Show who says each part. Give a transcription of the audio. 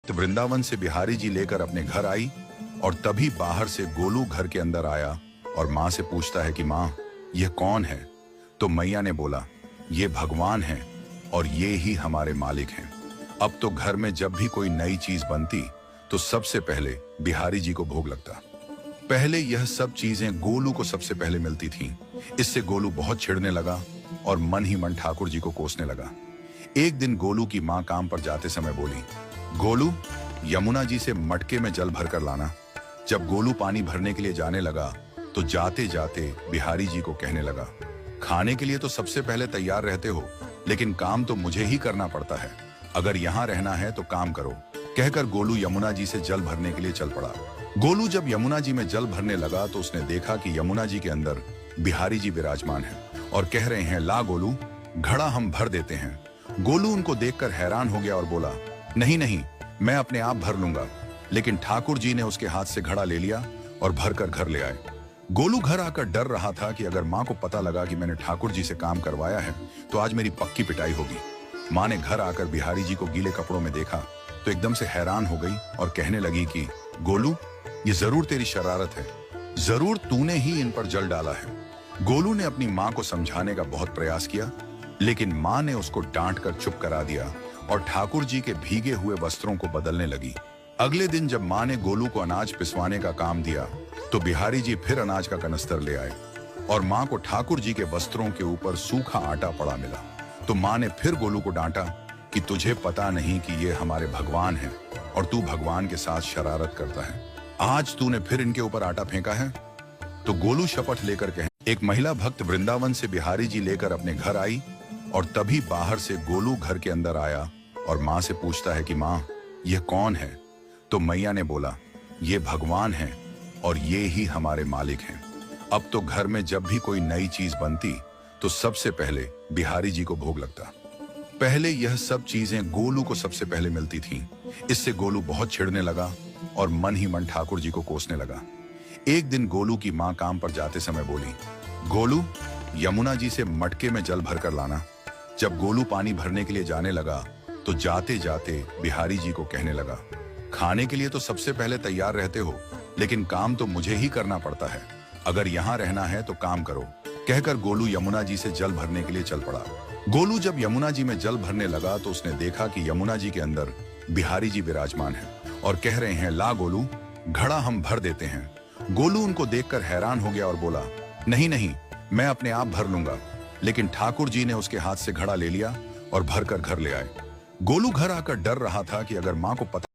Speaker 1: तो वृंदावन से बिहारी जी लेकर अपने घर आई और तभी बाहर से गोलू घर के अंदर आया और माँ से पूछता है कि माँ यह कौन है। तो मैया ने बोला ये भगवान हैं और ये ही हमारे मालिक हैं। अब तो घर में जब भी कोई नई चीज बनती तो सबसे पहले बिहारी जी को भोग लगता। पहले यह सब चीजें गोलू को सबसे पहले मिलती थीं। इससे गोलू बहुत चिढ़ने लगा और मन ही मन ठाकुर जी को कोसने लगा। एक दिन गोलू की माँ काम पर जाते समय बोली, गोलू यमुना जी से मटके में जल भर कर लाना। जब गोलू पानी भरने के लिए जाने लगा तो जाते जाते बिहारी जी को कहने लगा, खाने के लिए तो सबसे पहले तैयार रहते हो, लेकिन काम तो मुझे ही करना पड़ता है। अगर यहाँ रहना है तो काम करो। कहकर गोलू यमुना जी से जल भरने के लिए चल पड़ा। गोलू जब यमुना जी में जल भरने लगा तो उसने देखा कि यमुना जी के अंदर बिहारी जी विराजमान हैं और कह रहे हैं, ला गोलू घड़ा हम भर देते हैं। गोलू उनको देखकर हैरान हो गया और बोला, नहीं नहीं, मैं अपने आप भर लूंगा। लेकिन ठाकुर जी ने उसके हाथ से घड़ा ले लिया और भरकर घर ले आए। गोलू घर आकर डर रहा था कि अगर माँ को पता लगा कि मैंने ठाकुर जी से काम करवाया है तो आज मेरी पक्की पिटाई होगी। माँ ने घर आकर बिहारी जी को गीले कपड़ों में देखा तो एकदम से हैरान हो गई और कहने लगी कि गोलू ये जरूर तेरी शरारत है, जरूर तूने ही इन पर जल डाला है। गोलू ने अपनी माँ को समझाने का बहुत प्रयास किया, लेकिन माँ ने उसको डांट कर चुप करा दिया और ठाकुर जी के भीगे हुए वस्त्रों को बदलने लगी। अगले दिन जब माँ ने गोलू को अनाज पिसवाने का काम दिया तो बिहारी जी फिर अनाज का कनस्तर ले आए और माँ को ठाकुर जी के वस्त्रों के ऊपर सूखा आटा पड़ा मिला। तो माँ ने फिर गोलू को डांटा कि तुझे पता नहीं कि ये हमारे भगवान हैं और तू भगवान के साथ शरारत करता है। आज तूने फिर इनके ऊपर आटा फेंका है। तो गोलू शपथ लेकर कहे, एक महिला भक्त वृंदावन से बिहारी जी लेकर अपने घर आई और तभी बाहर से गोलू घर के अंदर आया और माँ से पूछता है कि माँ यह कौन है। तो मैया ने बोला ये भगवान हैं और ये ही हमारे मालिक हैं। अब तो घर में जब भी कोई नई चीज बनती तो सबसे पहले बिहारी जी को भोग लगता। पहले यह सब चीजें गोलू को सबसे पहले मिलती थीं। इससे गोलू बहुत चिढ़ने लगा और मन ही मन ठाकुर जी को कोसने लगा। एक दिन गोलू की माँ काम पर जाते समय बोली, गोलू यमुना जी से मटके में जल भर कर लाना। जब गोलू पानी भरने के लिए जाने लगा तो जाते जाते बिहारी जी को कहने लगा, खाने के लिए तो सबसे पहले तैयार रहते हो, लेकिन काम तो मुझे ही करना पड़ता है। अगर यहाँ रहना है तो काम करो। कहकर गोलू यमुना जी से जल भरने के लिए चल पड़ा। गोलू जब यमुना जी में जल भरने लगा तो उसने देखा कि यमुना जी के अंदर बिहारी जी विराजमान हैं और कह रहे हैं, ला गोलू घड़ा हम भर देते हैं। गोलू उनको देखकर हैरान हो गया और बोला, नहीं नहीं, मैं अपने आप भर लूंगा। लेकिन ठाकुर जी ने उसके हाथ से घड़ा ले लिया और भरकर घर ले आए। गोलू घर आकर डर रहा था कि अगर माँ को पता